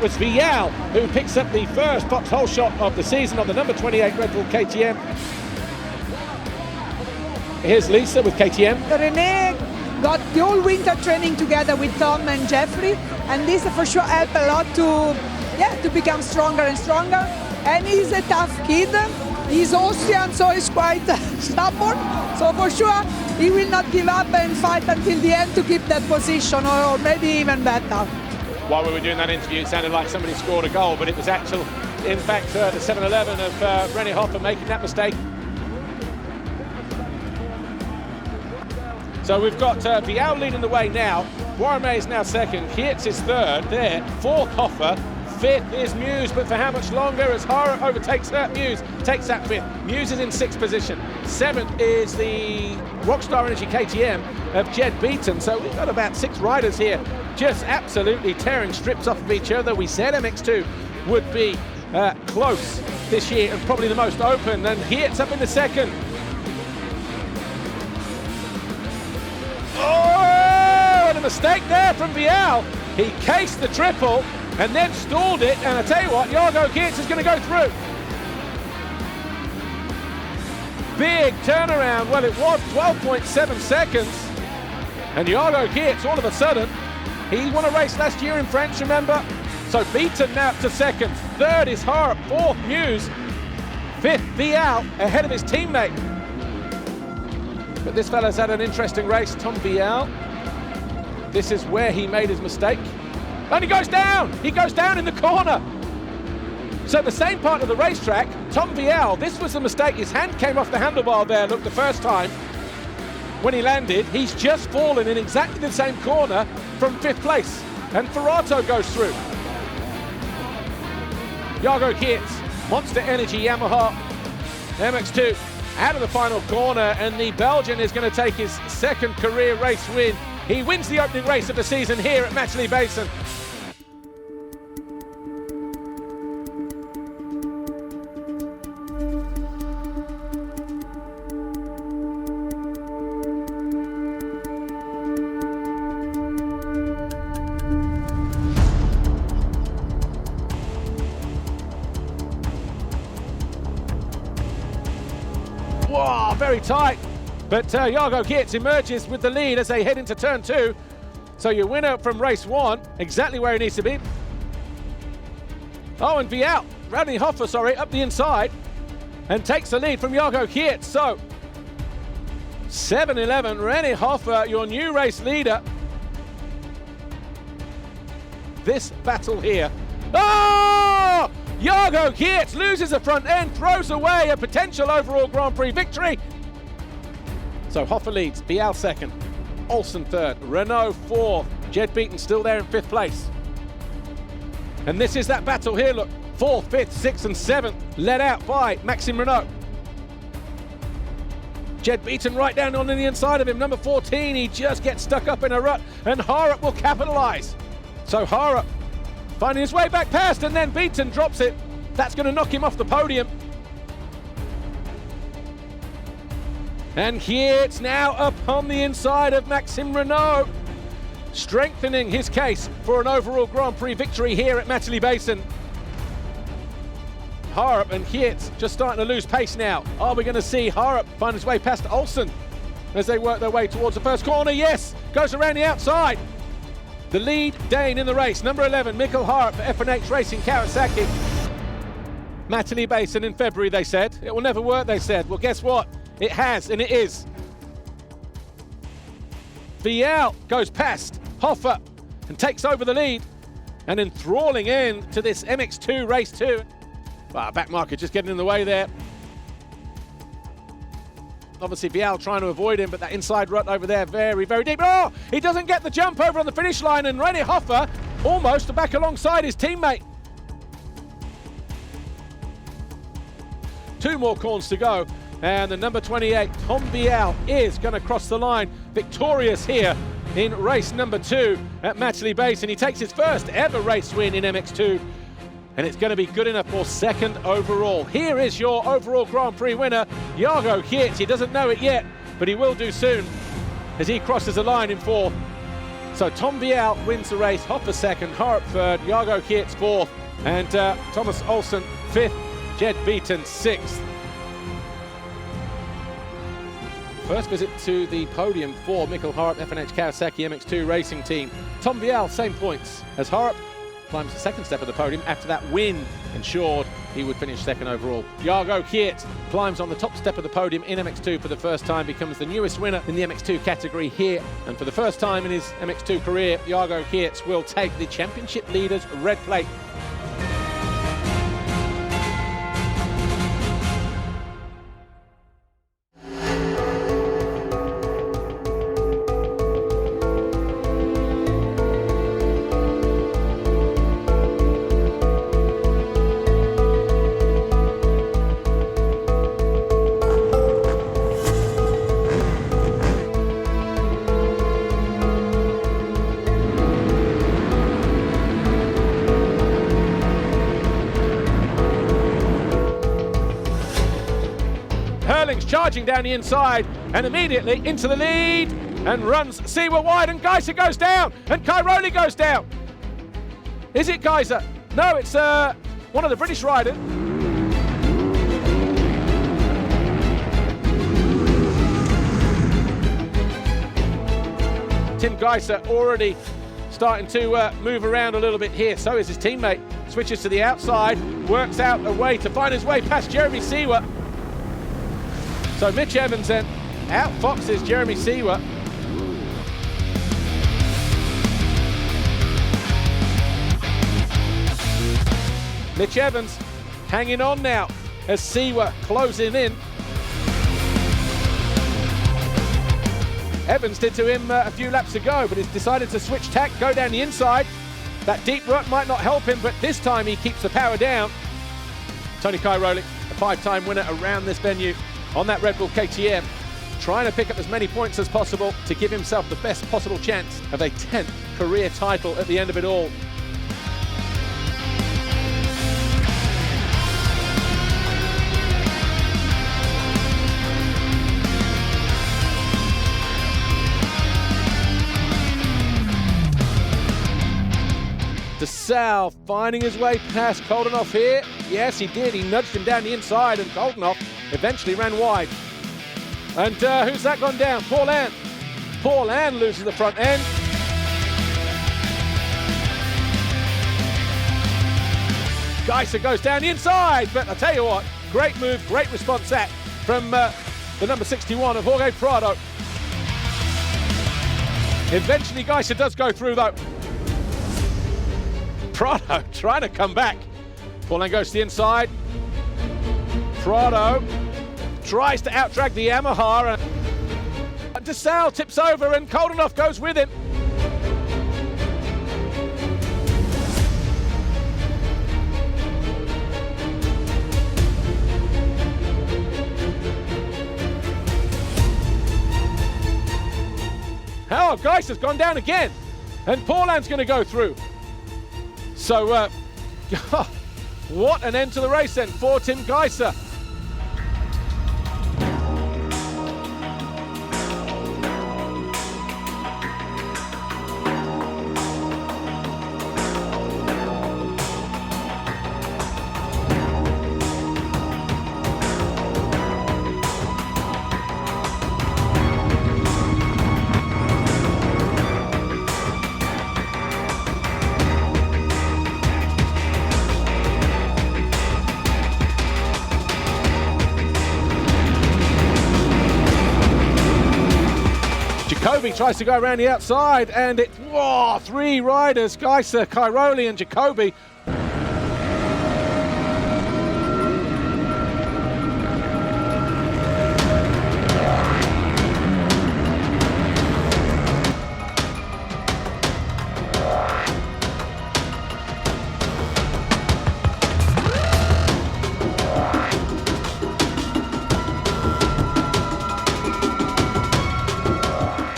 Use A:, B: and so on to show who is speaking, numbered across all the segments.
A: was Vial who picks up the first foxhole shot of the season on the number 28 Red Bull KTM. Here's Lisa with KTM.
B: René got the whole winter training together with Tom and Jeffrey, and this for sure helped a lot to become stronger and stronger. And he's a tough kid. He's Austrian, so he's quite stubborn. So for sure, he will not give up and fight until the end to keep that position, or maybe even better.
A: While we were doing that interview, it sounded like somebody scored a goal, but it was in fact, the 7-11 of René Hoffer making that mistake. So we've got Vial leading the way now. Boirmé is now second. Geerts is third. There, fourth Hoffer. Fifth is Muse, but for how much longer as Hara overtakes Muse, takes that fifth. Muse is in sixth position. Seventh is the Rockstar Energy KTM of Jed Beaton. So we've got about 6 riders here just absolutely tearing strips off of each other. We said MX2 would be close this year and probably the most open. And Geerts up in the second. Oh, and a mistake there from Vial. He cased the triple and then stalled it, and I tell you what, Jago Geerts is going to go through. Big turnaround. Well, it was 12.7 seconds, and Jago Geerts, all of a sudden, he won a race last year in France, remember? So Beaton now to second. Third is Harp. Fourth, Muse. Fifth, Vial, ahead of his teammate. But this fella's had an interesting race, Tom Vial. This is where he made his mistake. And he goes down! He goes down in the corner! So the same part of the racetrack, Tom Vial, this was the mistake. His hand came off the handlebar there, look, the first time. When he landed, he's just fallen in exactly the same corner from 5th place. And Ferrato goes through. Jago Geerts, Monster Energy Yamaha, MX2, out of the final corner, and the Belgian is going to take his second career race win. He wins the opening race of the season here at Matterley Basin. Wow, very tight. But Jago Geerts emerges with the lead as they head into turn 2. So your winner from race 1, exactly where he needs to be. Oh, and Vial, René Hoffer, sorry, up the inside and takes the lead from Jago Geerts. So 7-11, René Hoffer, your new race leader. This battle here. Oh! Jago Geerts loses the front end, throws away a potential overall Grand Prix victory. So Hoffer leads, Vial second, Olsen third, Renault fourth, Jed Beaton still there in 5th place. And this is that battle here, look, 4th, 5th, 6th and 7th, led out by Maxime Renault. Jed Beaton right down on the inside of him, number 14, he just gets stuck up in a rut, and Harrop will capitalise. So Harrop finding his way back past, and then Beaton drops it. That's going to knock him off the podium. And Geerts now up on the inside of Maxime Renault, strengthening his case for an overall Grand Prix victory here at Matterley Basin. Harrop and Geerts just starting to lose pace now. Are we going to see Harrop find his way past Olsen as they work their way towards the first corner? Yes, goes around the outside. The lead Dane in the race, number 11, Mikkel Harrop for F&H Racing Kawasaki. Matterley Basin in February, they said. It will never work, they said. Well, guess what? It has, and it is. Vial goes past Hoffer and takes over the lead and enthralling in to this MX2 race 2. Well, back marker just getting in the way there. Obviously Vial trying to avoid him, but that inside rut over there very, very deep. Oh, he doesn't get the jump over on the finish line, and René Hoffer almost back alongside his teammate. 2 more corners to go. And the number 28, Tom Vial, is going to cross the line victorious here in race number 2 at Matterley Basin. He takes his first ever race win in MX2, and it's going to be good enough for 2nd overall. Here is your overall Grand Prix winner, Jago Geerts. He doesn't know it yet, but he will do soon as he crosses the line in 4th. So Tom Vial wins the race, Hopper second, Harp third, Jago Kietz fourth, and Thomas Olsen fifth, Jed Beaton sixth. First visit to the podium for Mikkel Harp, FNH Kawasaki MX2 racing team. Tom Vial, same points as Harp, climbs the second step of the podium. After that win, ensured he would finish second overall. Jago Kietz climbs on the top step of the podium in MX2 for the first time, becomes the newest winner in the MX2 category here. And for the first time in his MX2 career, Jago Kietz will take the championship leader's red plate. Hurling's charging down the inside and immediately into the lead and runs Siwa wide, and Geiser goes down and Cairoli goes down. Is it Geiser? No, it's one of the British riders. Tim Geiser already starting to move around a little bit here. So is his teammate. Switches to the outside, works out a way to find his way past Jeremy Siwa. So Mitch Evans then outfoxes Jeremy Siwa. Mitch Evans hanging on now as Siwa closing in. Evans did to him a few laps ago, but he's decided to switch tack, go down the inside. That deep work might not help him, but this time he keeps the power down. Tony Cairoli, a five-time winner around this venue on that Red Bull KTM, trying to pick up as many points as possible to give himself the best possible chance of a 10th career title at the end of it all. DeSalle finding his way past Koldenhoff here. Yes, he did. He nudged him down the inside, and Koldenhoff eventually ran wide. And who's that gone down? Paul Ann. Paul Ann loses the front end. Geiser goes down the inside, but I tell you what, great move, great response that from the number 61 of Jorge Prado. Eventually Geiser does go through though. Prado trying to come back. Paul Ann goes to the inside. Prado tries to out-drag the Yamaha. DeSalle tips over and Koldenhoff goes with him. Oh, Geiser's gone down again. And Paul Ann's going to go through. So, what an end to the race then for Tim Geiser. Jacoby tries to go around the outside, and it's three riders, Geiser, Cairoli and Jacoby.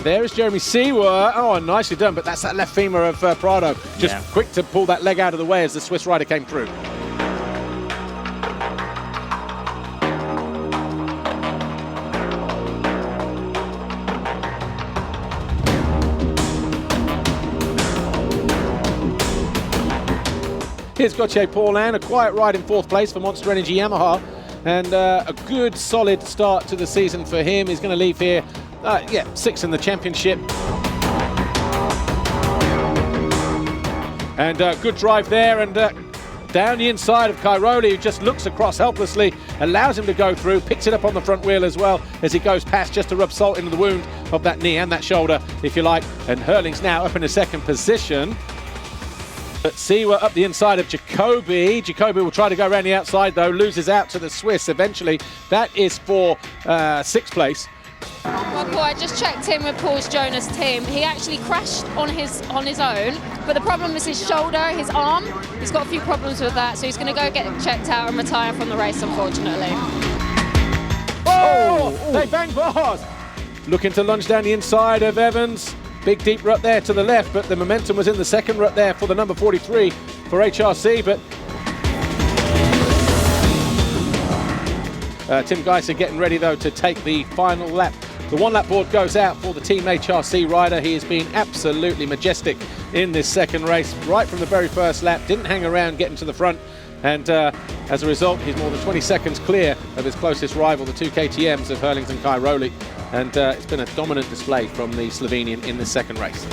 A: There is Jeremy Siwa. Oh, nicely done, but that's that left femur of Prado. Just quick to pull that leg out of the way as the Swiss rider came through. Here's Gauthier Paulin, a quiet ride in 4th place for Monster Energy Yamaha, and a good solid start to the season for him. He's going to leave here, 6th in the championship. And good drive there, and down the inside of Cairoli, who just looks across helplessly, allows him to go through, picks it up on the front wheel as well as he goes past, just to rub salt into the wound of that knee and that shoulder, if you like. And Hurling's now up in a 2nd position. But Siwa up the inside of Jacoby. Jacoby will try to go around the outside though, loses out to the Swiss eventually. That is for 6th place.
C: Well, Paul, I just checked in with Paul's Jonas team. He actually crashed on his own, but the problem is his shoulder, his arm. He's got a few problems with that, so he's going to go get checked out and retire from the race, unfortunately.
A: Oh! They bang bars! Looking to lunge down the inside of Evans. Big deep rut there to the left, but the momentum was in the 2nd rut there for the number 43 for HRC, but Tim Geiser getting ready though to take the final lap. The 1-lap board goes out for the Team HRC rider. He has been absolutely majestic in this 2nd race, right from the very first lap, didn't hang around getting to the front, and as a result he's more than 20 seconds clear of his closest rival, the 2 KTMs of Hurlings and Cairoli, and it's been a dominant display from the Slovenian in this 2nd race.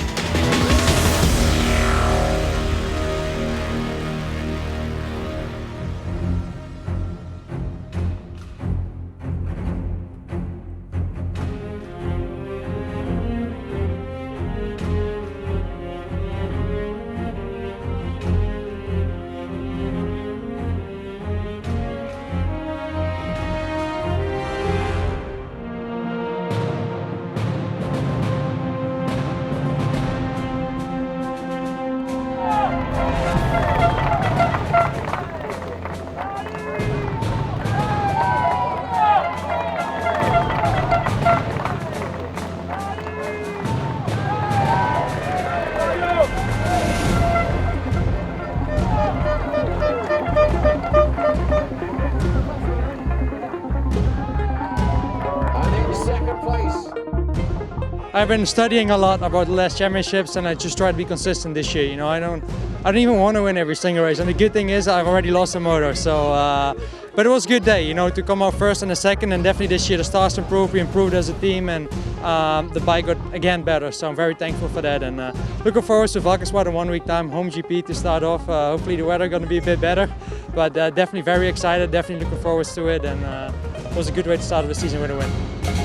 D: I've been studying a lot about the last championships, and I just try to be consistent this year. You know, I don't even want to win every single race. And the good thing is I've already lost a motor, so but it was a good day, you know, to come out 1st and a 2nd. And definitely this year the stars improved, we improved as a team, and the bike got again better. So I'm very thankful for that, and looking forward to Valkenswaard in 1 week time, home GP to start off. Hopefully the weather going to be a bit better, but definitely very excited, definitely looking forward to it, and it was a good way to start the season with a win.